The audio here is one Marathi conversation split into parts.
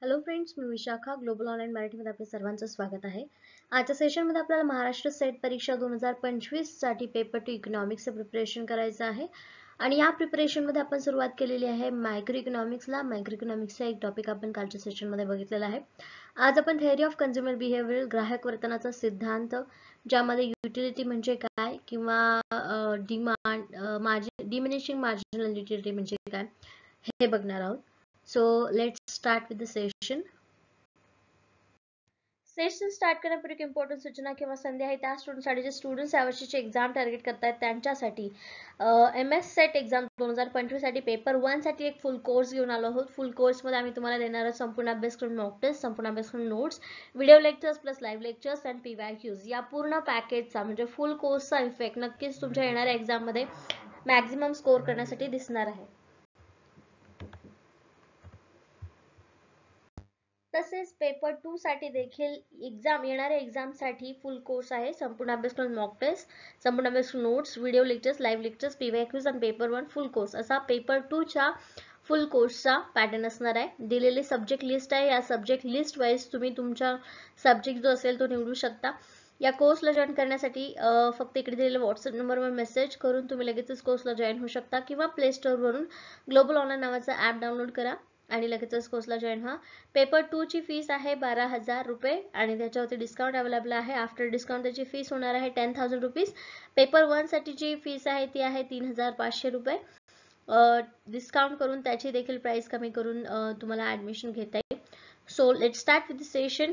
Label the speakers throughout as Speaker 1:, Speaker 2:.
Speaker 1: हॅलो फ्रेंड्स, मी विशाखा. ग्लोबल ऑनलाईन मराठीमध्ये आपल्या सर्वांचं स्वागत आहे. आजच्या सेशनमध्ये आपल्याला महाराष्ट्र सेट परीक्षा 2025 साठी पेपर 2 इकॉनॉमिक्सचं प्रिपरेशन करायचं आहे. आणि या प्रिपरेशनमध्ये आपण सुरुवात केलेली आहे मायक्रो इकॉनॉमिक्सला. मायक्रो इकॉनॉमिक्सचा एक टॉपिक आपण कालच्या सेशनमध्ये बघितलेला आहे. आज आपण थिअरी ऑफ कन्झ्युमर बिहेवियर, ग्राहक वर्तनाचा सिद्धांत, ज्यामध्ये युटिलिटी म्हणजे काय किंवा डिमिनिशिंग मार्जिनल युटिलिटी म्हणजे काय हे बघणार आहोत. So let's start with the session. Session start करण्यापूर्वी एक इम्पॉर्टंट सूचना किंवा संधी आहे त्या स्टुडंटसाठी जे स्टुडंट्स यावर्षीचे एक्झाम टार्गेट करतात त्यांच्यासाठी MS सेट एक्झाम 2025 साठी पेपर 1 साठी एक फुल कोर्स घेऊन आलो आहोत. फुल कोर्समध्ये आम्ही तुम्हाला देणार आहोत संपूर्ण अभ्यासक्रम, मॉक टेस्ट, संपूर्ण अभ्यासक्रम notes, video lectures plus live lectures and PYQs. या पूर्ण पॅकेजचा म्हणजे फुल कोर्सचा इफेक्ट नक्कीच तुमच्या येणाऱ्या एक्झाममध्ये मॅक्झिमम स्कोर करण्यासाठी दिसणार आहे. तसेच पेपर 2 साठी देखील येणाऱ्या एक्झाम साठी फुल कोर्स आहे. संपूर्ण अभ्यासक्रम, मॉक टेस्ट, संपूर्ण अभ्यासक्रम notes, video lectures, live lectures, PYQs आणि पेपर 1 फुल कोर्स असा पेपर 2 च्या फुल कोर्सचा पॅटर्न असणार आहे. दिलेली सब्जेक्ट लिस्ट आहे. या सब्जेक्ट लिस्ट वाईज तुम्ही तुमचा सब्जेक्ट जो असेल तो निवडू शकता. या कोर्सला जॉईन करण्यासाठी फक्त इकडे दिलेल्या व्हॉट्सअप नंबरवर मेसेज करून तुम्ही लगेचच कोर्सला जॉईन होऊ शकता किंवा प्ले स्टोअरवरून ग्लोबल ऑनलाईन नावाचा ॲप डाउनलोड करा आणि लगेचच कोर्सला जॉईन व्हा. पेपर 2 ची फीस आहे 12,000 रुपये आणि त्याच्यावरती डिस्काउंट अवेलेबल आहे. आफ्टर डिस्काउंट त्याची फीस होणार आहे 10,000 रुपीज. पेपर 1 साठी जी फीस आहे ती आहे 3,500 रुपये. डिस्काउंट करून त्याची देखील प्राइस कमी करून तुम्हाला ऍडमिशन घेता येईल. So let start with the session.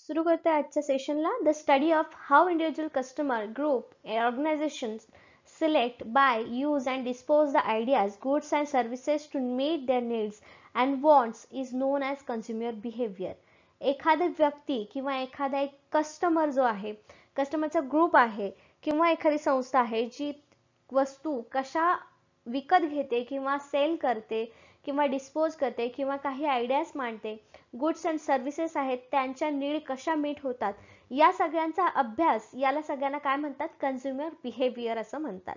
Speaker 1: सुरू करते आजच्या सेशनला. The study of how individual customer group organisations select, buy, use and dispose the ideas, goods and services to meet their needs and wants is known as consumer behavior. एखादा व्यक्ती किंवा एखादा एक कस्टमर जो आहे, कस्टमरचा ग्रुप आहे किंवा एखादी संस्था आहे जी वस्तू कशा विकत घेते किंवा सेल करते किंवा डिस्पोज करते किंवा काही आयडियाज मांडते, गुड्स अँड सर्व्हिसेस आहेत त्यांच्या नीड कशा मीट होतात, या सगळ्यांचा अभ्यास, याला सगळ्यांना काय म्हणतात, कन्झ्युमर बिहेवियर असं म्हणतात.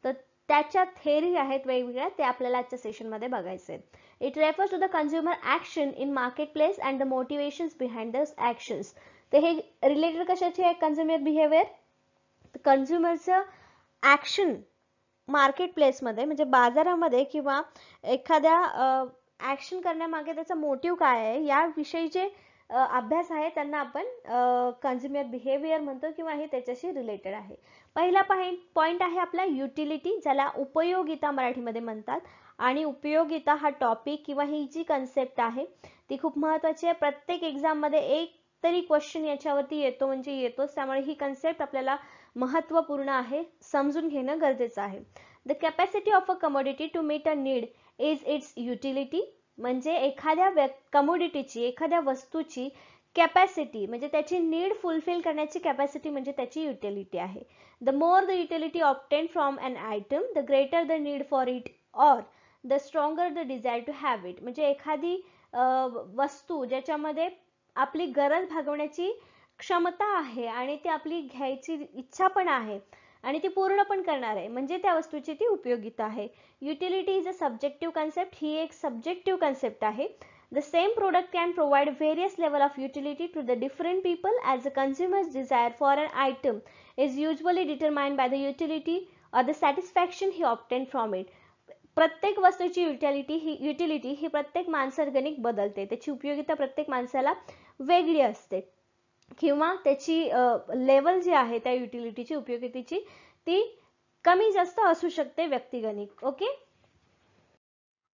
Speaker 1: तर त्याच्या थेअरी आहेत वेगवेगळ्या, ते आपल्याला आजच्या सेशनमध्ये बघायचे. It refers to the consumer action in market place and the motivations behind the actions. तर हे रिलेटेड कशाची आहे कन्झ्युमर बिहेवियर? कन्झ्युमरचं ऍक्शन मार्केट प्लेसमध्ये म्हणजे बाजारामध्ये किंवा एखाद्या ऍक्शन करण्यामागे त्याचा मोटिव्ह काय आहे याविषयी जे अभ्यास आहे त्यांना आपण कन्झ्युमर बिहेवियर म्हणतो किंवा हे त्याच्याशी रिलेटेड आहे. पहिला पॉइंट आहे आपला युटिलिटी, ज्याला उपयोगिता मराठीमध्ये म्हणतात. आणि उपयोगिता हा टॉपिक किंवा ही जी कन्सेप्ट आहे ती खूप महत्त्वाची आहे. प्रत्येक एक्झाम मध्ये एक तरी क्वेश्चन याच्यावरती येतो म्हणजे येतोच, त्यामुळे ही कन्सेप्ट आपल्याला महत्त्वपूर्ण आहे, समजून घेणं गरजेचं आहे. The capacity of a commodity to meet a need is its utility. म्हणजे एखाद्या कमोडिटीची, एखाद्या वस्तूची कॅपॅसिटी म्हणजे त्याची नीड फुलफिल करण्याची कॅपॅसिटी म्हणजे त्याची युटिलिटी आहे. The more the utility obtain from an item the greater the need for it or the stronger the desire to have it. म्हणजे एखादी वस्तू ज्याच्यामध्ये आपली गरज भागवण्याची क्षमता आहे आणि ती आपली घ्यायची इच्छा पण आहे आणि ती पूर्ण पण करणार आहे म्हणजे त्या वस्तूची ती उपयोगिता आहे. Utility is a subjective concept. ही एक सब्जेक्टिव्ह कन्सेप्ट आहे. The same product can provide various level of utility to the different people as the consumer's desire for an item is usually determined by the utility or the satisfaction he obtained from it. प्रत्येक वस्तूची युटिलिटी ही प्रत्येक माणसागणिक बदलते. त्याची उपयोगिता प्रत्येक माणसाला वेगळी असते किंवा त्याची लेवल जी आहे त्या युटिलिटीची, उपयोगितेची, ती कमी जास्त असू शकते व्यक्तिगणिक. ओके.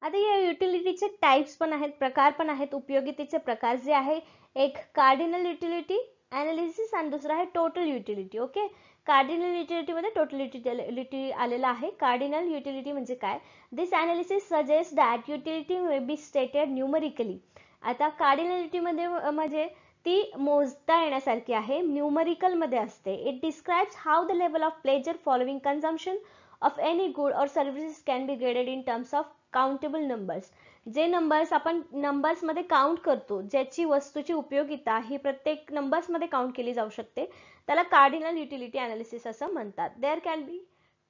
Speaker 1: आता या युटिलिटीचे टाइप्स पण आहेत, प्रकार पण आहेत. उपयोगितेचे प्रकार जे आहे, एक कार्डिनल युटिलिटी एनालिसिस आणि दुसरा आहे total utility. Okay. Cardinal utility मध्ये टोटल युटिलिटी आलेला आहे. कार्डिनल युटिलिटी म्हणजे काय? This analysis suggest that utility may be stated numerically. आता कार्डिनल युटिलिटी मध्ये म्हणजे ती मोजता येण्यासारखी आहे, न्यूमरिकल मध्ये असते. It describes how the level of pleasure following consumption of any good or services can be graded in terms of countable numbers. जे नंबर्स आपण नंबर्स मध्ये काउंट करतो, ज्याची वस्तूची उपयोगिता ही प्रत्येक नंबर्स मध्ये काउंट केली जाऊ शकते, त्याला कार्डिनल युटिलिटी अनालिसिस असं म्हणतात. There can be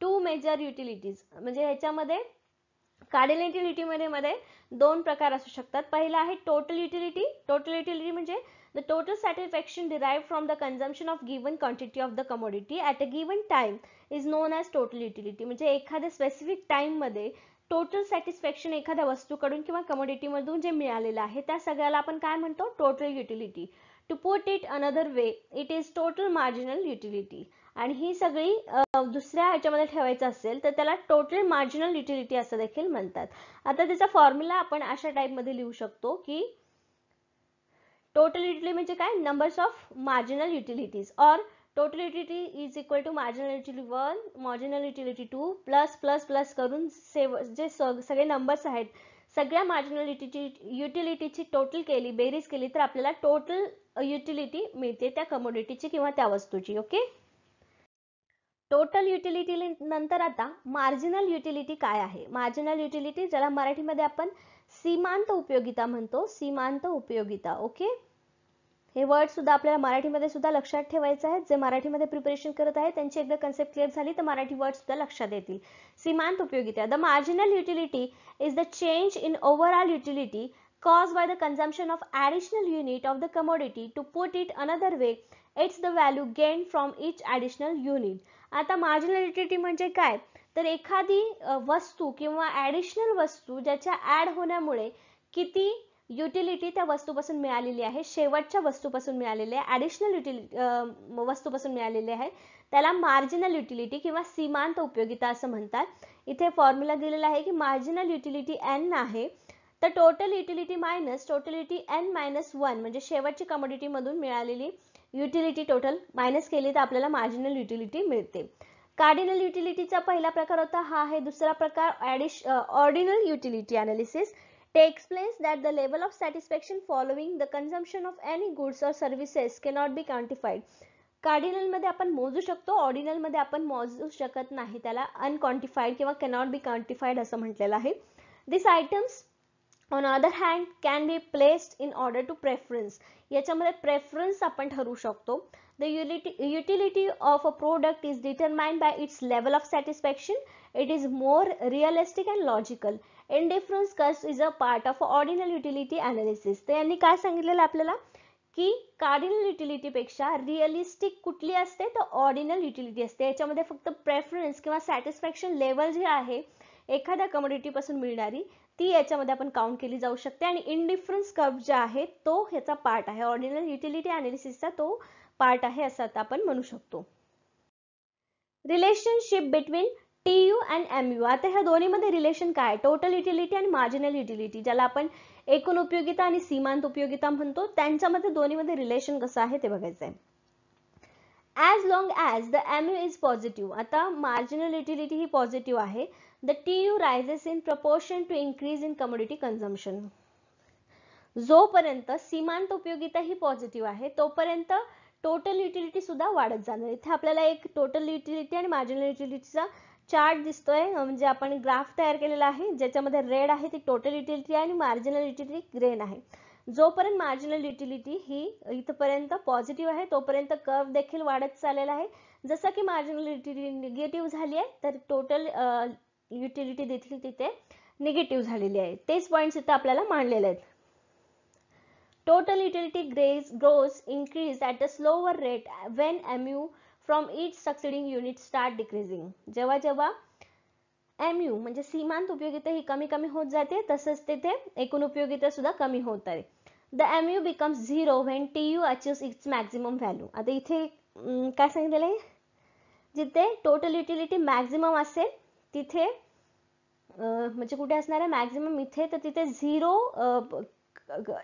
Speaker 1: two measure utilities. म्हणजे ह्याच्यामध्ये कार्डिनल युटिलिटी मध्ये दोन प्रकार असू शकतात. पहिला आहे टोटल युटिलिटी. टोटल युटिलिटी म्हणजे the total satisfaction derived from the consumption of given quantity of the commodity at a given time is known as total utility. म्हणजे एखाद्या स्पेसिफिक टाइम मध्ये टोटल सॅटिस्फॅक्शन एखाद्या वस्तूकडून किंवा कमोडिटी मधून जे मिळालेलं आहे त्या सगळ्याला आपण काय म्हणतो, total utility. To put it another way, it is total marginal utility. आणि ही सगळी दुसऱ्या ह्याच्यामध्ये ठेवायचं असेल तर त्याला टोटल मार्जिनल युटिलिटी असं देखील म्हणतात. आता त्याचा फॉर्म्युला आपण अशा टाइप मध्ये लिहू शकतो की टोटल युटिलिटी म्हणजे काय, नंबर्स ऑफ मार्जिनल युटिलिटीज, और total utility is equal to marginal utility 1 marginal utility 2 plus plus plus करून जे सगळे नंबर्स आहेत सगळ्या मार्जिनल युटिलिटीची टोटल केली, बेरीज केली तर आपल्याला टोटल युटिलिटी मिळते त्या कमोडिटीची किंवा त्या वस्तूची. ओके, टोटल युटिलिटी नंतर आता मार्जिनल युटिलिटी काय आहे. मार्जिनल युटिलिटी ज्याला मराठीमध्ये आपण सीमांत उपयोगिता म्हणतो, सीमांत उपयोगिता. ओके, हे वर्ड सुद्धा आपल्याला मराठीमध्ये सुद्धा लक्षात ठेवायचं आहे. जे मराठीमध्ये प्रिपरेशन करत आहे त्यांची एकदा कन्सेप्ट क्लिअर झाली तर मराठी वर्ड सुद्धा लक्षात येतील. सीमांत उपयोगिता. The marginal utility is the change in overall utility caused by the consumption of additional unit of the commodity. To put it another way, it's the value gained from each additional unit. आता मार्जिनल युटिलिटी म्हणजे काय, तर एखादी वस्तू किंवा ऍडिशनल वस्तू ज्याच्या ऍड होण्यामुळे किती युटिलिटी त्या वस्तूपासून मिळालेली आहे, शेवटच्या वस्तूपासून मिळालेली आहे, ऍडिशनल युटिलिटी वस्तूपासून मिळालेली आहे, त्याला मार्जिनल युटिलिटी किंवा सीमांत उपयोगिता असं म्हणतात. इथे फॉर्म्युला दिलेला आहे की मार्जिनल युटिलिटी n आहे, तर total utility minus total utility n minus 1 म्हणजे शेवटची कमोडिटी मधून मिळालेली युटिलिटी टोटल मायनस केली तर आपल्याला मार्जिनल युटिलिटी मिळते. कार्डिनल युटिलिटीचा पहिला प्रकार होता हा आहे. दुसरा प्रकार ordinal utility analysis. It explains that the level of satisfaction following the consumption of any goods or services cannot be quantified. Cardinal मध्ये आपण मोजू शकतो, ऑर्डिनल मध्ये आपण मोजू शकत नाही, त्याला अनक्वांटिफाईड किंवा कॅनॉट बी क्वांटिफाईड असं म्हटलेलं आहे. दिस items on other hand can be placed in order to preference. याच्यामध्ये प्रेफरन्स आपण ठरवू शकतो. The utility of a product is determined by its level of satisfaction. It is more realistic and logical. Indifference cost is a part of ordinal utility analysis. तर यांनी काय सांगितलेलं आपल्याला की कार्डिनल युटिलिटी पेक्षा रिअलिस्टिक कुठली असते तर ऑर्डिनल युटिलिटी असते. याच्यामध्ये फक्त प्रेफरन्स किंवा सॅटिस्फॅक्शन लेवल जे आहे एखाद्या कमोडिटी पासून मिळणारी ती याच्यामध्ये आपण काउंट केली जाऊ शकते. आणि इनडिफरन्स कर्व जे आहे तो ह्याचा पार्ट आहे, ऑर्डिनल युटिलिटी अनालिसिसचा तो पार्ट आहे असं आता आपण म्हणू शकतो. Relationship between TU and MU. आता ह्या दोन्हीमध्ये रिलेशन काय, टोटल युटिलिटी आणि मार्जिनल युटिलिटी ज्याला आपण एकूण उपयोगिता आणि सीमांत उपयोगिता म्हणतो, त्यांच्यामध्ये दोन्हीमध्ये रिलेशन कसं आहे ते बघायचं आहे. As long as the MU is positive, आता marginal utility ही positive आहे, the TU rises in proportion to increase in commodity consumption. जोपर्यंत सीमांत उपयोगिता ही पॉझिटिव्ह आहे तोपर्यंत टोटल युटिलिटी सुद्धा वाढत जाणार. इथे आपल्याला एक टोटल युटिलिटी आणि मार्जिनल युटिलिटीचा चार्ट दिसतोय, म्हणजे आपण ग्राफ तयार केलेला आहे ज्याच्यामध्ये रेड आहे ती टोटल युटिलिटी आणि मार्जिनल युटिलिटी ग्रीन आहे. जोपर्यंत मार्जिनल युटिलिटी ही इथपर्यंत पॉझिटिव्ह आहे तोपर्यंत कर्व देखील वाढत चाललेला आहे. जसं की मार्जिनल युटिलिटी निगेटिव्ह झाली आहे तर टोटल युटिलिटी देखील तिथे निगेटिव्ह झालेली आहे. तेच पॉइंट्स इथे आपल्याला मांडलेले आहेत. Total utility grows increase at a slower rate when MU from each succeeding unit start decreasing. जेव्हा जेव्हा MU म्हणजे सीमांत उपयोगिता ही कमी कमी होत जाते तसंच तेथे एकूण उपयोगिता सुद्धा कमी होत आहे. The MU becomes zero when TU achieves its maximum value. आता इथे काय सांगितलेलं आहे, जिथे टोटल युटिलिटी मॅक्झिमम असेल तिथे म्हणजे कुठे असणार आहे मॅक्झिमम इथे, तर तिथे झिरो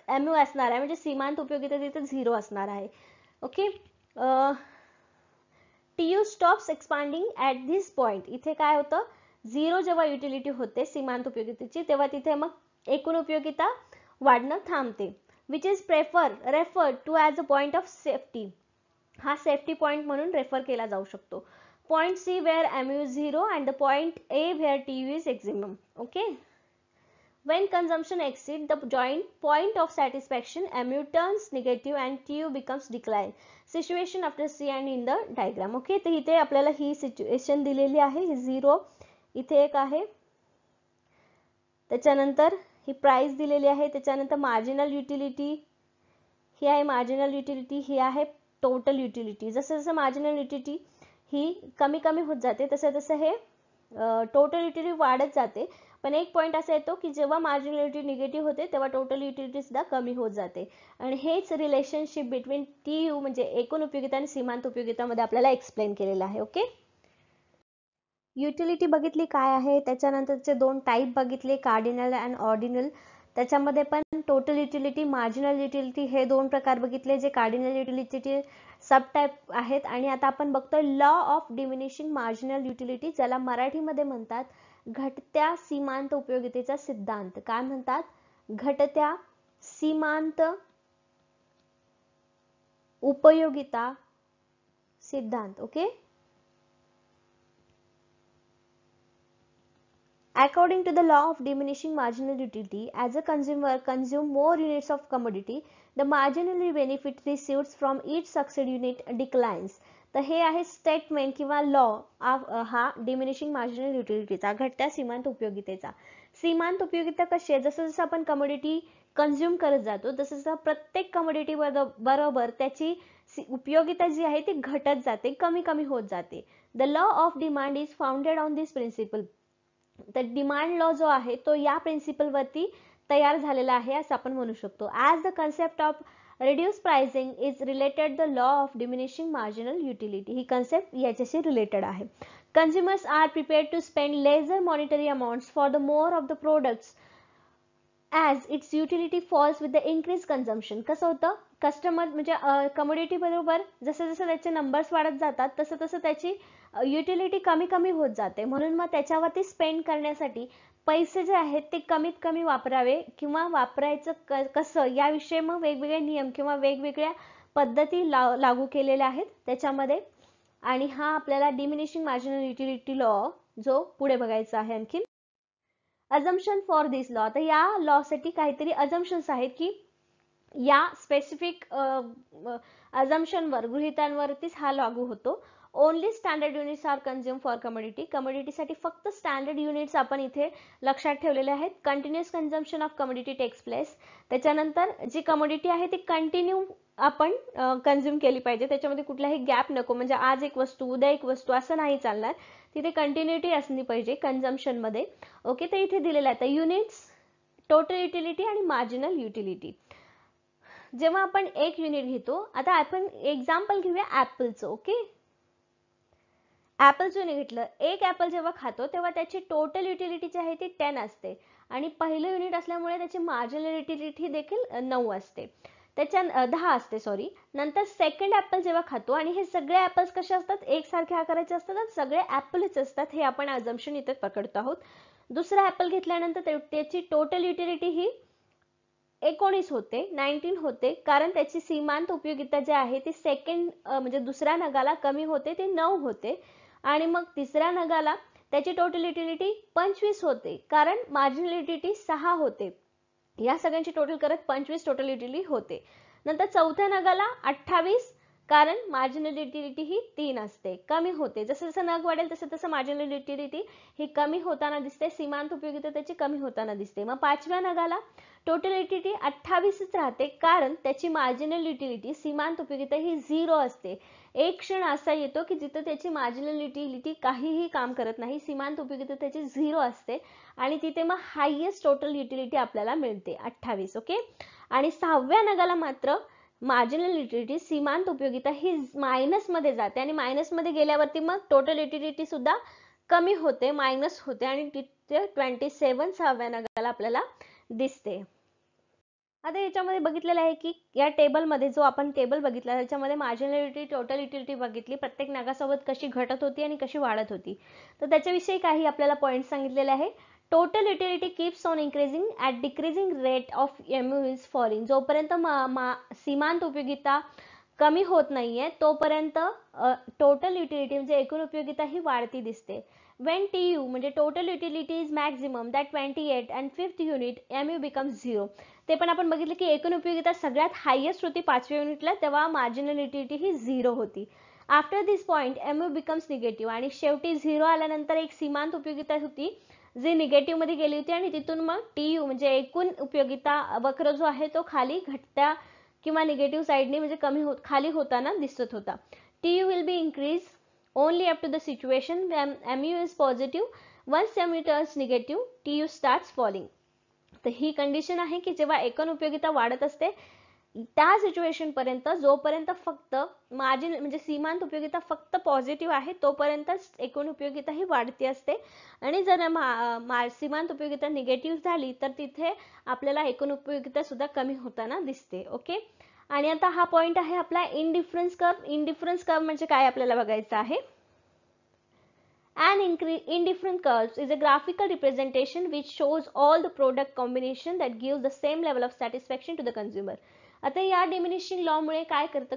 Speaker 1: MU असणार आहे, म्हणजे सीमांत उपयोगिता तिथे झिरो असणार आहे. Okay, TU stops expanding at this point. इथे काय होतं, झिरो जेव्हा युटिलिटी होते सीमांत उपयोगितेची तेव्हा तिथे मग एकूण उपयोगिता वाढणं थांबते. Which is referred to as a point of safety. हा सेफ्टी पॉइंट म्हणून रेफर केला जाऊ शकतो. Point C where MU is 0 and the point A where TU is maximum. Okay. When consumption exceeds the joint point of satisfaction, MU turns negative and TU becomes decline. Situation after C and in the diagram. Okay. तर इथे आपल्याला ही सिच्युएशन दिलेली आहे, 0 इथे एक आहे त्याच्यानंतर ही प्राइस दिलेली आहे. त्याच्यानंतर मार्जिनल युटिलिटी ही आहे, मार्जिनल युटिलिटी ही आहे टोटल युटिलिटी. जसं जसं मार्जिनल युटिलिटी ही कमी कमी होत जाते तसं तसं हे टोटल युटिलिटी वाढत जाते. पण एक पॉईंट असा येतो की जेव्हा मार्जिनल युटिलिटी निगेटिव्ह होते तेव्हा टोटल युटिलिटी सुद्धा कमी होत जाते. आणि हेच रिलेशनशिप बिटवीन TU म्हणजे एकूण उपयोगिता आणि सीमांत उपयोगितामध्ये आपल्याला एक्सप्लेन केलेलं आहे. ओके, युटिलिटी बघितली काय आहे, त्याच्यानंतरचे दोन टाईप बघितले, कार्डिनल अँड ऑर्डिनल. त्याच्यामध्ये पण टोटल युटिलिटी, मार्जिनल युटिलिटी हे दोन प्रकार बघितले, जे कार्डिनल युटिलिटी सब टाईप आहेत. आणि आता आपण बघतोय law of diminishing marginal utility, ज्याला मराठीमध्ये म्हणतात घटत्या सीमांत उपयोगितेचा सिद्धांत. काय म्हणतात? घटत्या सीमांत उपयोगिता सिद्धांत. Okay, according to the law of diminishing marginal utility, as a consumer consume more units of commodity, the marginal benefit received from each succeeding unit declines. तर हे आहे स्टेटमेंट किंवा लॉ हा डिमिनिशिंग मार्जिनल युटिलिटीचा, घटत्या सीमांत उपयोगितेचा. सीमांत उपयोगिता कशी आहे? जसं जसं आपण कमोडिटी कंझ्युम करत जातो तसं तसं प्रत्येक कमोडिटी बरोबर त्याची उपयोगिता जी आहे ती घटत जाते, कमी कमी होत जाते. The law of demand is founded on this principle. तर डिमांड लॉ जो आहे तो या प्रिन्सिपल वरती तयार झालेला आहे असं आपण म्हणू शकतो. As the concept of reduce pricing is related the law of diminishing marginal utility. ही कन्सेप्ट याच्याशी रिलेटेड आहे. Consumers are prepared to spend lesser monetary amounts for the more of the products as its utility falls with the increase consumption. कसं होतं, कस्टमर म्हणजे कमोडिटी बरोबर जसं जसं त्याचे नंबर्स वाढत जातात तसं तसं त्याची युटिलिटी कमी कमी होत जाते. म्हणून मग त्याच्यावरती स्पेंड करण्यासाठी पैसे जे आहेत ते कमीत कमी वापरावे किंवा वापरायचं कसं याविषयी मग वेगवेगळे नियम किंवा वेगवेगळ्या पद्धती लागू केलेल्या आहेत त्याच्यामध्ये. आणि हा आपल्याला डिमिनिशिंग मार्जिनल युटिलिटी लॉ जो पुढे बघायचा आहे. आणखी अजम्पशन फॉर दिस लॉ, तर या लॉ साठी काहीतरी अजम्पशन्स आहेत की या स्पेसिफिक अजम्पशनवर, गृहितांवरतीच हा लागू होतो. Only standard units are consume for commodity. कमोडिटीसाठी फक्त स्टँडर्ड युनिट्स आपण इथे लक्षात ठेवलेले आहेत. Continuous consumption of commodity takes place. त्याच्यानंतर जी कमोडिटी आहे ती कंटिन्यू आपण कंझ्युम केली पाहिजे, त्याच्यामध्ये कुठलाही गॅप नको. म्हणजे आज एक वस्तू उद्या एक वस्तू असं नाही चालणार, तिथे कंटिन्युटी असली पाहिजे कन्झम्पशन मध्ये. ओके, तर इथे दिलेलं आहे युनिट्स, टोटल युटिलिटी आणि मार्जिनल युटिलिटी. जेव्हा आपण एक युनिट घेतो, आता आपण एक्झाम्पल घेऊया ऍपलचं. ओके, ऍपलचं युनिट घेतलं, एक ऍपल जेव्हा खातो तेव्हा त्याची टोटल युटिलिटी जी आहे ती 10 असते आणि पहिलं युनिट असल्यामुळे त्याची मार्जिनल युटिलिटी देखील 9 असते, त्याच्या 10 असते सॉरी. नंतर सेकंड ऍपल जेव्हा खातो, आणि हे सगळे ऍपल्स कसे असतात, एकसारखे आकाराचे असतात, सगळे ऍपलच असतात, हे आपण अजम्पशन इथे पकडतो आहोत. दुसरा ऍपल घेतल्यानंतर त्याची टोटल युटिलिटी ही 19 होते, 19 होते, कारण त्याची सीमांत उपयोगिता जी आहे ती सेकंड म्हणजे दुसऱ्या नगाला कमी होते, ते 9 होते. आणि मग तिसऱ्या नगाला त्याची टोटल युटिलिटी 25 होते, कारण मार्जिनल युटिलिटी 6 होते. या सगळ्यांची टोटल करत 25 टोटल युटिलिटी होते. नंतर चौथ्या नगाला 28, कारण मार्जिनल युटिलिटी ही 3 असते, कमी होते. जसं जसं नग वाढेल तसं तसं मार्जिनल युटिलिटी ही कमी होताना दिसते, सीमांत उपयोगिता त्याची कमी होताना दिसते. मग पाचव्या नगाला टोटल युटिलिटी 28च राहते, कारण त्याची मार्जिनल युटिलिटी, सीमांत उपयोगिता ही 0 असते. एक क्षण असा येतो की जिथे त्याची मार्जिनल युटिलिटी काहीही काम करत नाही, सीमांत उपयोगिता त्याची 0 असते आणि तिथे मग हायेस्ट टोटल युटिलिटी आपल्याला मिळते 28. ओके, आणि सहाव्या नगाला मात्र मार्जिनल युटिलिटी, सीमांत उपयोगिता ही मायनस मध्ये जाते आणि मायनस मध्ये गेल्यावरती मग टोटल युटिलिटी सुद्धा कमी होते, मायनस होते आणि तिथे 27 सहाव्या नगाला आपल्याला दिसते. आता याच्यामध्ये बघितलेलं आहे की या टेबलमध्ये जो आपण टेबल बघितला त्याच्यामध्ये मार्जिनल युटिलिटी, टोटल युटिलिटी बघितली, प्रत्येक नगासोबत कशी घटत होती आणि कशी वाढत होती. तर त्याच्याविषयी काही आपल्याला पॉइंट सांगितलेले आहे. Total utility keeps on increasing at decreasing rate of MU is falling. जोपर्यंत सीमांत उपयोगिता कमी होत नाहीये तोपर्यंत टोटल युटिलिटी म्हणजे एकूण उपयोगिता ही वाढती दिसते. when TU म्हणजे total utility is maximum that 28 and 5th unit MU becomes 0. ते पण आपण बघितलं की एकूण उपयोगिता सगळ्यात हायेस्ट होती 5व्या युनिटला, तेव्हा मार्जिनल युटिलिटी ही 0 होती. आफ्टर दिस पॉइंट MU becomes निगेटिव्ह आणि शेवटी 0 आल्यानंतर एक सीमांत उपयोगिता होती जी निगेटिव्ह मध्ये गेली होती आणि तिथून मग TU म्हणजे एकूण उपयोगिता वक्र जो आहे तो खाली घटत्या किंवा निगेटिव्ह साइडने म्हणजे खाली होताना दिसत होता. TU will be increased only up to the situation when MU is positive. Once MU turns negative, TU starts falling. तर ही कंडिशन आहे की जेव्हा एकूण उपयोगिता वाढत असते त्या सिच्युएशन पर्यंत जोपर्यंत फक्त मार्जिन म्हणजे सीमांत उपयोगिता फक्त पॉझिटिव्ह आहे तोपर्यंत एकूण उपयोगिता ही वाढती असते आणि जर सीमांत उपयोगिता निगेटिव्ह झाली तर तिथे आपल्याला एकूण उपयोगिता सुद्धा कमी होताना दिसते. ओके. आणि आता हा पॉइंट आहे आपला इंडिफरन्स कर्व. इंडिफरन्स कर्व म्हणजे काय आपल्याला बघायचं आहे. An indifferent curve is a graphical representation which shows all the product combination that gives the same level of satisfaction to the consumer. आता या डिमिनिशिंग लॉ मुळे काय करतं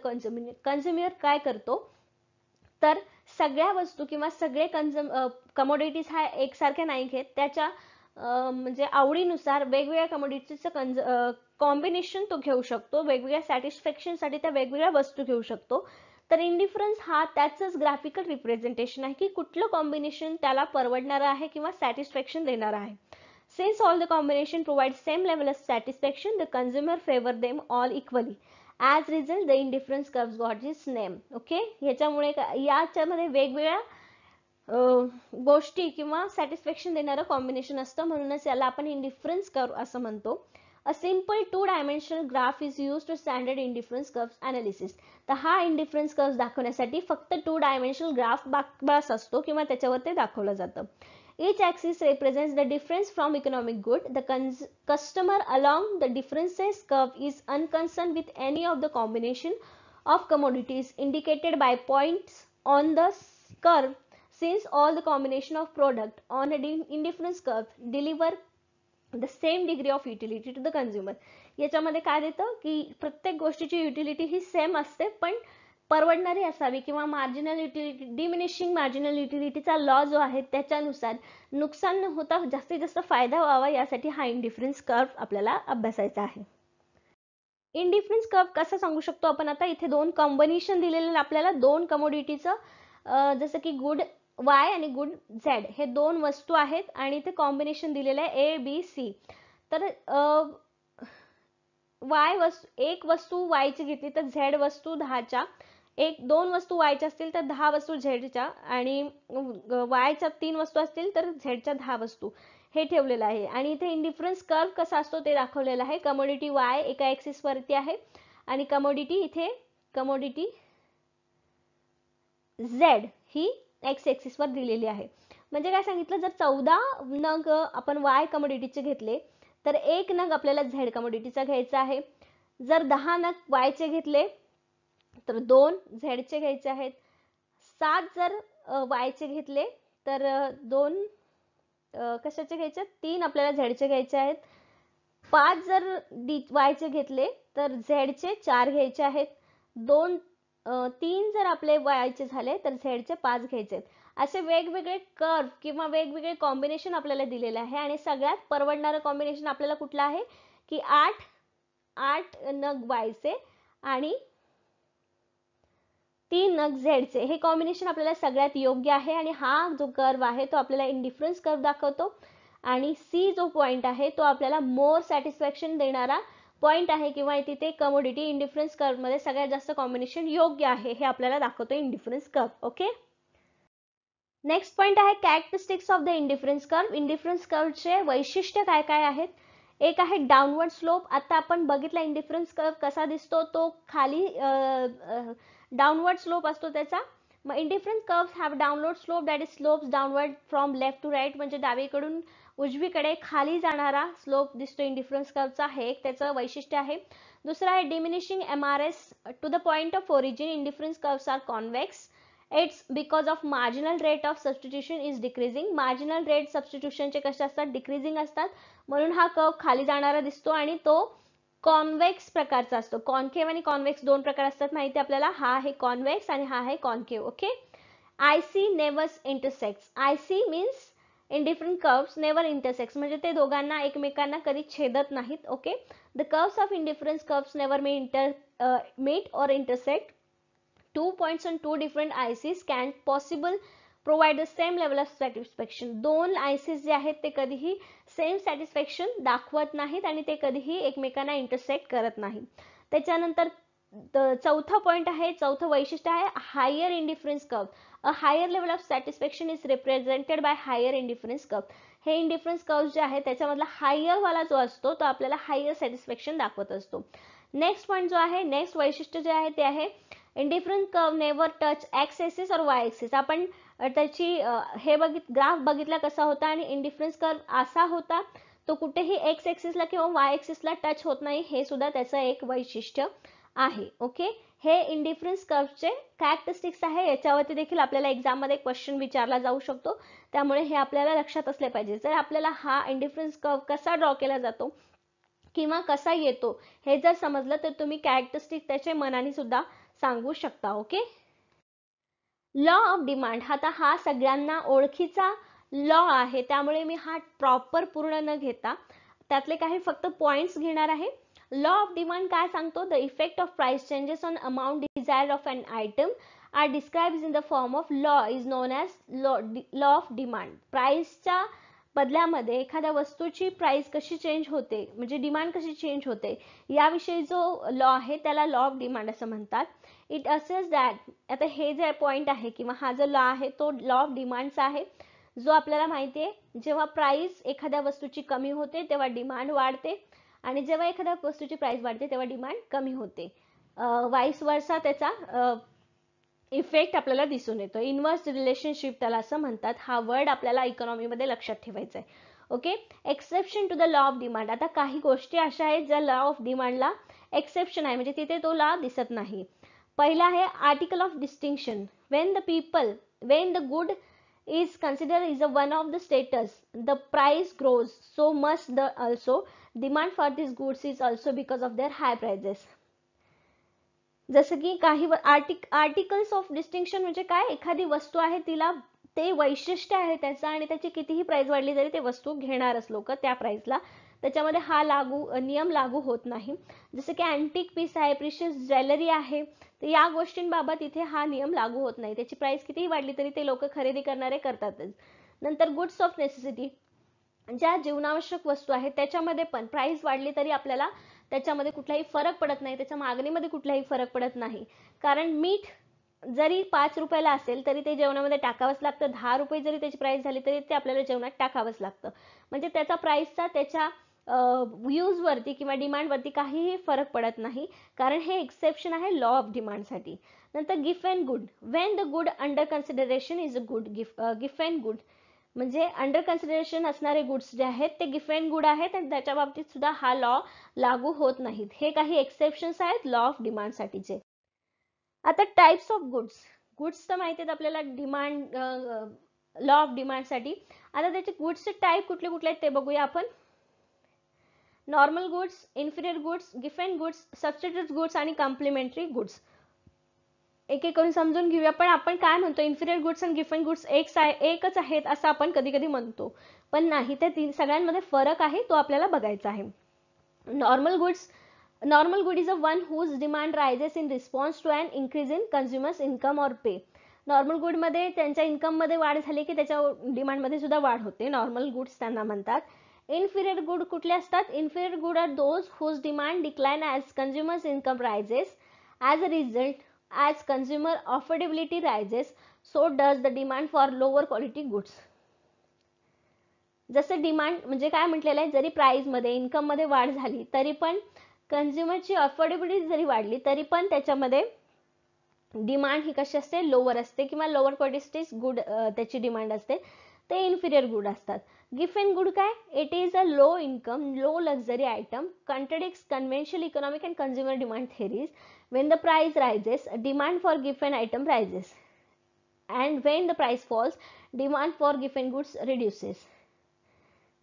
Speaker 1: कंझ्युमर काय करतो तर सगळ्या वस्तू किंवा सगळे कमोडिटीज हा एकसारख्या नाही घेत त्याच्या म्हणजे आवडीनुसार वेगवेगळ्या कमोडिटीजचं कॉम्बिनेशन तो घेऊ शकतो. वेगवेगळ्या सॅटिस्फॅक्शन साठी त्या वेगवेगळ्या वस्तू घेऊ शकतो. तर इंडिफरन्स हा त्याचंच ग्राफिकल रिप्रेझेंटेशन आहे की कुठलं कॉम्बिनेशन त्याला परवडणार आहे किंवा सॅटिस्फॅक्शन देणार आहे. Since all the combination provide same level of satisfaction, the consumer favor them all equally. As result, the indifference curve got its name. Okay. याच्यामुळे याच्यामध्ये वेगवेगळ्या गोष्टी किंवा सॅटिस्फॅक्शन देणारं कॉम्बिनेशन असतं म्हणूनच याला आपण इंडिफरन्स कर्व असं म्हणतो. A simple two-dimensional graph is used to standard indifference curves analysis. तर हा इंडिफरन्स कर्व दाखवण्यासाठी फक्त 2-dimensional ग्राफ बस असतो किंवा त्याच्यावर ते दाखवलं जातं. Each axis represents the difference from economic good. The customer along the differences curve is unconcerned with any of the combination of commodities indicated by points on the curve, since all the combination of product on a indifference curve deliver the same degree of utility to the consumer. याच्यामध्ये काय देतं की प्रत्येक गोष्टीची युटिलिटी ही सेम असते पण परवडणारी असावी किंवा मार्जिनल युटिलिटी डिमिनिशिंग मार्जिनल युटिलिटीचा लॉ जो आहे त्याच्यानुसार नुकसान न होता जास्तीत जास्त फायदा व्हावा यासाठी हा इंडिफरन्स कर्व आपल्याला अभ्यासायचा आहे. इंडिफरन्स कर्व कसा सांगू शकतो आपण आता इथे दोन कॉम्बिनेशन दिलेले आपल्याला दोन कमोडिटीचं जसं की गुड Y आणि गुड Z हे दोन वस्तू आहेत आणि ते कॉम्बिनेशन दिलेलं आहे ABC. तर एक वस्तू Y ची घेतली तर Z वस्तू 10च्या दोन वस्तू Y च्या असतील तर 10 वस्तू Z च्या आणि Y च्या 3 वस्तू असतील तर Z च्या 10 वस्तू हे ठेवलेलं आहे. आणि इथे इंडिफरन्स कर्व कसा असतो ते दाखवलेलं आहे. कमोडिटी Y एका ऍक्सिस वरती आहे आणि कमोडिटी Z ही एक्स ऍक्सिस वर दिलेली आहे. म्हणजे काय सांगितलं जर 14 नग आपण Y कमोडिटीचे घेतले तर एक नग आपल्याला Z कमोडिटीचा घ्यायचा आहे. जर 10 नग Y चे घेतले तर 2 Z चे घ्यायचे आहेत. 7 जर Y चे घेतले तर 2 कशाचे घ्यायचे 3 आपल्याला Z चे घ्यायचे आहेत. 5 जर Y चे घेतले तर Z चे 4 घ्यायचे आहेत. 3 जर आपले Y चे झाले तर Z चे 5 घ्यायचे आहेत. असे वेगवेगळे कर्व किंवा वेगवेगळे कॉम्बिनेशन आपल्याला दिलेले आहे आणि सगळ्यात परवडणारं कॉम्बिनेशन आपल्याला कुठलं आहे की 8 नग Y चे आणि 3 नग Z चे हे कॉम्बिनेशन आपल्याला सगळ्यात योग्य आहे आणि हा जो कर्व आहे तो आपल्याला इंडिफरन्स कर्व दाखवतो आणि C जो पॉइंट आहे तो आपल्याला मोर सॅटिस्फॅक्शन देणारा पॉइंट आहे किंवा तिथे कमोडिटी इंडिफरन्स कर्व मध्ये सगळ्यात जास्त कॉम्बिनेशन योग्य आहे हे आपल्याला दाखवतो इंडिफरन्स कर्व. ओके. नेक्स्ट पॉइंट आहे कॅरेक्टरिस्टिक्स ऑफ द इंडिफरन्स कर्व. इंडिफरन्स कर्वचे वैशिष्ट्य काय काय आहेत. एक आहे डाउनवर्ड स्लोप. आता आपण बघितला इंडिफरन्स कर्व कसा दिसतो तो खाली डाउनवर्ड स्लोप असतो त्याचा. मग indifference curves have downward slope that is slopes downward from left to right म्हणजे डावीकडून उजवीकडे खाली जाणारा स्लोप दिसतो इंडिफरन्स कर्वचा. हे एक त्याचं वैशिष्ट्य आहे. दुसरा आहे diminishing MRS to the point of origin. Indifference curves are convex. It's because of marginal rate of substitution is decreasing. marginal rate substitution चे कसे असतात डिक्रीजिंग असतात म्हणून हा कर्व खाली जाणारा दिसतो आणि तो कॉन्व्हेक्स प्रकारचा असतो. कॉन्केव्ह आणि कॉन्व्हेक्स दोन प्रकार असतात माहिती आपल्याला. हा आहे कॉन्व्हेक्स आणि हा आहे concave. Okay. IC never intersects. IC means indifferent curves never intersects म्हणजे ते दोघांना एकमेकांना कधी छेदत नाहीत. Okay. The curves of indifference curves never meet or intersect. 2 points on two different ICs can possible provide the same level of satisfaction. दोन आयसीस जे आहेत ते कधीही सेम सॅटिस्फॅक्शन दाखवत नाहीत आणि ते कधीही एकमेकांना इंटरसेक्ट करत नाही. त्याच्यानंतर चौथा पॉइंट आहे, चौथं वैशिष्ट्य आहे higher indifference curve. A higher level of satisfaction is represented by higher indifference curve. हे इंडिफरन्स कर्व जे आहे त्याच्यामधला हायर वाला जो असतो तो आपल्याला हायर सॅटिस्फॅक्शन दाखवत असतो. नेक्स्ट पॉइंट जो आहे, नेक्स्ट वैशिष्ट्य जे आहे ते आहे indifference curve never touch X axis or Y axis. आपण त्याची हे ग्राफ बघितला कसा होता आणि इंडिफरन्स कर्व असा होता, तो कुठेही एक्स एक्सिसला किंवा वाय एक्सिसला टच होत नाही, हे सुद्धा त्याचं एक वैशिष्ट्य आहे. ओके, हे इंडिफरन्स कर्वचे कॅरेक्टरिस्टिक्स आहे. याच्यावरती देखील आपल्याला एक्झाम मध्ये क्वेश्चन विचारला जाऊ शकतो, त्यामुळे हे आपल्याला लक्षात असले पाहिजे. जर आपल्याला हा इंडिफरन्स कर्व कसा ड्रॉ केला जातो किंवा कसा येतो हे जर समजलं तर तुम्ही कॅरेक्टरिस्टिक त्याचे मनाने सुद्धा सांगू शकता. ओके, लॉ ऑफ डिमांड, आता हा सगळ्यांना ओळखीचा लॉ आहे, त्यामुळे मी हा प्रॉपर पूर्ण न घेता त्यातले काही फक्त पॉइंट्स घेणार आहे. लॉ ऑफ डिमांड काय सांगतो, the effect of price changes on amount desired of an item are described in the form of law is known as law of demand. प्राइसच्या बदल्यामध्ये एखाद्या वस्तूची प्राइस कशी चेंज होते, म्हणजे डिमांड कशी चेंज होते, याविषयी जो लॉ आहे त्याला लॉ ऑफ डिमांड असं म्हणतात. इट असेस दॅट, आता हे जे पॉइंट आहे किंवा हा जो लॉ आहे तो लॉ ऑफ डिमांडचा आहे, जो आपल्याला माहिती आहे जेव्हा प्राइस एखाद्या वस्तूची कमी होते तेव्हा डिमांड वाढते आणि जेव्हा एखाद्या वस्तूची प्राइस वाढते तेव्हा डिमांड कमी होते. वाईस वर्सा त्याचा इफेक्ट आपल्याला दिसून येतो. इनव्हर्स रिलेशनशिप त्याला असं म्हणतात. हा वर्ड आपल्याला इकॉनॉमीमध्ये लक्षात ठेवायचा आहे. Okay, exception to the law of demand. आता काही गोष्टी अशा आहेत ज्या लॉ ऑफ डिमांडला एक्सेप्शन आहे, म्हणजे तिथे तो लॉ दिसत नाही. पहिला आहे article of distinction. when the good is considered is one of the status, the price grows, so must the also demand for these goods is also because of their high prices. जसं की काही आर्टिकल्स ऑफ डिस्टिंक्शन म्हणजे काय, एखादी वस्तू आहे तिला ते वैशिष्ट्य आहे त्याचं आणि त्याची कितीही प्राइस वाढली तरी ते वस्तू घेणारच लोक त्या प्राइसला, त्याच्यामध्ये हा नियम लागू होत नाही. जसं की अँटिक पीस आहे, प्रिशियस ज्वेलरी आहे, तर या गोष्टींबाबत इथे हा नियम लागू होत नाही. त्याची प्राइस कितीही वाढली तरी ते लोक खरेदी करणारे करतातच. नंतर गुड्स ऑफ नेसेसिटी, ज्या जीवनावश्यक वस्तू आहेत त्याच्यामध्ये पण प्राइस वाढली तरी आपल्याला त्याच्यामध्ये कुठलाही फरक पडत नाही, त्याच्या मागणीमध्ये कुठलाही फरक पडत नाही. कारण मीठ जरी 5 रुपयाला असेल तरी ते जेवणामध्ये टाकावंच लागतं, 10 रुपये जरी त्याची प्राइस झाली तरी ते आपल्याला जेवणात टाकावंच लागतं. म्हणजे त्याचा प्राइसचा त्याच्या यूज वरती किंवा डिमांड वरती काहीही फरक पडत नाही, कारण हे एक्सेप्शन आहे लॉ ऑफ डिमांडसाठी. नंतर gift and good, when the good under consideration is a good. Gift and good म्हणजे अंडर कन्सिडरेशन असणारे गुड्स जे आहेत ते गिफ्ट अँड गुड आहेत आणि त्याच्या बाबतीत सुद्धा हा लॉ लागू होत नाहीत. हे काही एक्सेप्शन्स आहेत लॉ ऑफ डिमांडसाठीचे. आता टाइप्स ऑफ गुड्स तर माहिती आहेत आपल्याला डिमांड लॉ ऑफ डिमांडसाठी. आता त्याचे गुड्सचे टाइप कुठले कुठले आहेत ते बघूया आपण. Normal goods, inferior goods, gift and goods, substitute goods आणि कॉम्प्लिमेंटरी गुड्स. एक एक करून समजून घेऊया. पण आपण काय म्हणतो, इन्फिरियर गुड्स आणि गिफ्ट अँड गुड्स एकच आहेत असं आपण कधी कधी म्हणतो, पण नाही, त्या सगळ्यांमध्ये फरक आहे, तो आपल्याला बघायचा आहे. Normal good is a one whose demand rises in response to an increase in consumers income or pay. Normal good मध्ये त्यांच्या इन्कम मध्ये वाढ झाली की त्याच्या डिमांड मध्ये सुद्धा वाढ होते. नॉर्मल गुड्स त्यांना म्हणतात. इन्फिरियर गुड कुठले असतात, inferior good are those whose demand decline as consumers income rises. As a result, as consumer affordability rises, so does the demand for lower quality goods. जसं डिमांड म्हणजे काय म्हटलेलं आहे, जरी प्राइस मध्ये इन्कम मध्ये वाढ झाली तरी पण कन्झ्युमरची अफोर्डेबिलिटी जरी वाढली तरी पण त्याच्यामध्ये डिमांड ही कशी असते, लोअर असते किंवा लोअर क्वालिटी गुड त्याची डिमांड असते, ते इन्फिरियर गुड असतात. गिफ्ट अँड गुड काय, it is a low income low luxury item, contradicts conventional economic and consumer demand theories. When the price rises, demand for gift and item rises, and when the price falls, demand for gift and goods reduces.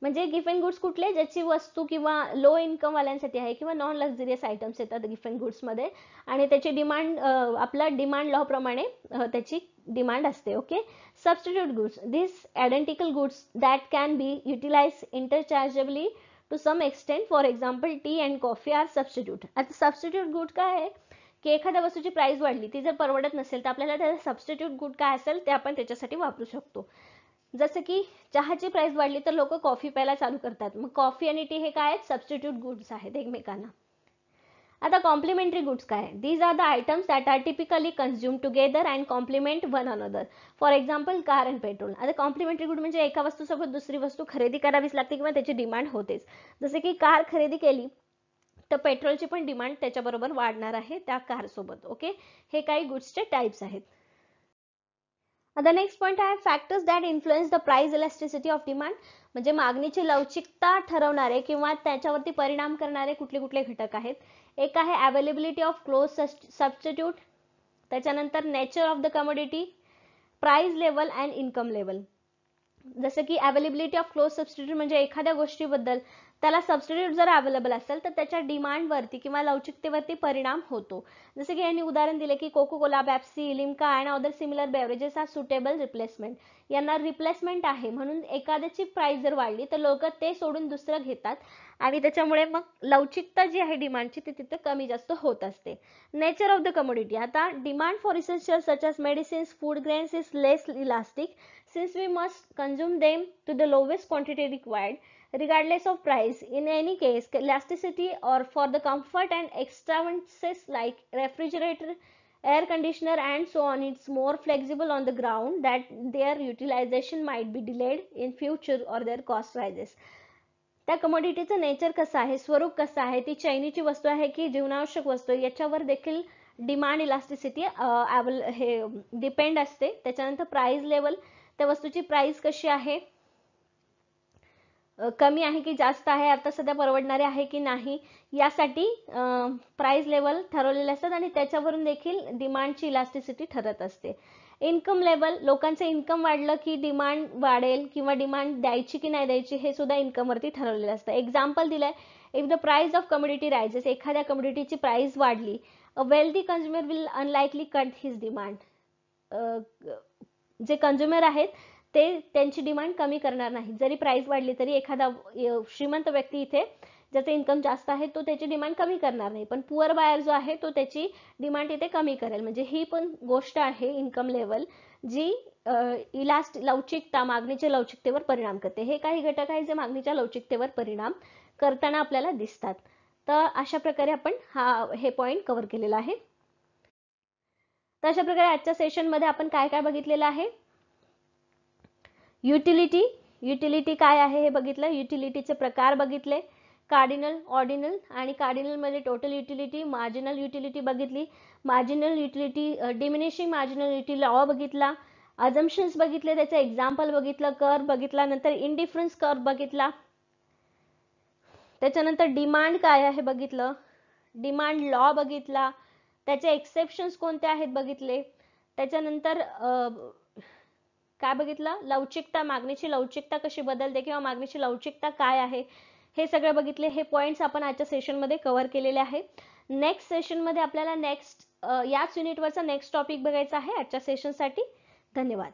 Speaker 1: म्हणजे गिफ्ट अँड गुड्स कुठले, ज्याची वस्तू किंवा लो इन्कम वाल्यांसाठी आहे किंवा नॉन लक्झरियस आयटम्स येतात गिफ्ट अँड गुड्स मध्ये आणि त्याची डिमांड आपला डिमांड लॉ प्रमाणे त्याची डिमांड असते. Okay, substitute goods, this identical goods that can be utilize interchangeably to some extent. For example tea and coffee are substitute. आता सबस्टिट्यूट गुड काय आहे की एखाद्या वस्तूची प्राइस वाढली, ती जर परवडत नसेल तर आपल्याला त्याचा सबस्टिट्यूट गुड काय असेल ते आपण त्याच्यासाठी वापरू शकतो. जसं की चहाची प्राइस वाढली तर लोक कॉफी प्यायला चालू करतात, मग कॉफी आणि टी हे काय आहेत, सबस्टिट्यूट गुड्स आहेत एकमेकांना. आता कॉम्प्लिमेंटरी गुड्स काय आहे, these are the items that are typically consume together and complement one another. For example car and petrol. आता कॉम्प्लिमेंटरी गुड म्हणजे एका वस्तूसोबत दुसरी वस्तू खरेदी करावीच लागते किंवा त्याची डिमांड होतेच. जसे की कार खरेदी केली तर पेट्रोलची पण डिमांड त्याच्याबरोबर वाढणार आहे त्या कार सोबत. ओके, हे काही गुड्सचे टाइप्स आहेत. आता नेक्स्ट पॉइंट आहे factors that influence the price elasticity of demand. म्हणजे मागणीची लवचिकता ठरवणारे किंवा त्याच्यावरती परिणाम करणारे कुठले कुठले घटक आहेत. एक आहे अवेलेबिलिटी ऑफ क्लोज सबस्टिट्यूट, त्याच्यानंतर nature of the commodity, price level and income level. जसं की अवेलेबिलिटी ऑफ क्लोज सबस्टिट्यूट म्हणजे एखाद्या गोष्टीबद्दल त्याला सबस्टिट्यूट जर अवेलेबल असेल तर त्याच्या डिमांडवरती किंवा लवचिकतेवरती परिणाम होतो. जसे की यांनी उदाहरण दिले की Coca Cola, Pepsi, Limca and other similar beverages are suitable replacement. यांना रिप्लेसमेंट आहे म्हणून एखाद्याची प्राइस जर वाढली तर लोक ते सोडून दुसरं घेतात आणि त्याच्यामुळे मग लवचिकता जी आहे डिमांडची ती तिथे कमी जास्त होत असते. Nature of the commodity. आता demand for essential such as medicines, food grains is less elastic since we must consume them to the lowest quantity required regardless of price. In any case, elasticity or for the comfort and extravagances like refrigerator, air conditioner and so on, it's more flexible on the ground that their utilization might be delayed in future or their cost rises. त्या कमोडिटीचं नेचर कसं आहे, स्वरूप कसं आहे, ती चैनीची वस्तू आहे की जीवनावश्यक वस्तू, याच्यावर देखील डिमांड इलास्टिसिटी हे डिपेंड असते. त्याच्यानंतर प्राइस लेवल, त्या वस्तूची प्राइस कशी आहे, कमी आहे की जास्त आहे, आता सध्या परवडणारे आहे की नाही, यासाठी प्राइस लेवल ठरवलेले असतात आणि त्याच्यावरून देखील डिमांडची इलास्टिसिटी ठरत असते. इन्कम लेवल, लोकांचं इन्कम वाढलं की डिमांड वाढेल किंवा डिमांड द्यायची की नाही द्यायची हे सुद्धा इन्कम वरती ठरवलेलं असतं. एक्झाम्पल दिलंय, if the price of commodity rises, एखाद्या कमोडिटीची प्राइस वाढली, a wealthy consumer will unlikely cut his demand. जे कंझ्युमर आहेत ते त्यांची डिमांड कमी करणार नाही. जरी प्राइस वाढली तरी एखादा श्रीमंत व्यक्ती इथे ज्याचं इन्कम जास्त आहे तो त्याची डिमांड कमी करणार नाही, पण पुअर बायर जो आहे तो त्याची डिमांड इथे कमी करेल. म्हणजे ही पण गोष्ट आहे इन्कम लेवल जी लवचिकता, मागणीच्या लवचिकतेवर परिणाम करते. हे काही घटक आहेत जे मागणीच्या लवचिकतेवर परिणाम करताना आपल्याला दिसतात. तर अशा प्रकारे आपण हे पॉइंट कव्हर केलेला आहे. तर अशा प्रकारे आजच्या सेशन मध्ये आपण काय काय बघितलेलं आहे. युटिलिटी काय आहे हे बघितलं, युटिलिटीचे प्रकार बघितले, कार्डिनल, ऑर्डिनल आणि कार्डिनल मध्ये टोटल युटिलिटी, मार्जिनल युटिलिटी बघितली, marginal utility, diminishing marginal utility law बघितला, अजम्पशन्स बघितले, त्याचे एक्झाम्पल बघितलं, कर्व बघितला, नंतर इंडिफरन्स कर्व बघितला, त्याच्यानंतर डिमांड काय आहे बघितलं, डिमांड लॉ बघितला, त्याचे एक्सेप्शन्स कोणते आहेत बघितले, त्याच्यानंतर काय बघितलं, लवचिकता, मागणीची लवचिकता कशी बदलते किंवा मागणीची लवचिकता काय आहे हे सगळं बघितले. हे पॉइंट्स आपण आजच्या सेशन मध्ये कव्हर केलेले आहे. नेक्स्ट सेशन मध्ये आपल्याला याच युनिटवरचा नेक्स्ट टॉपिक बघायचा आहे आजच्या सेशनसाठी. धन्यवाद.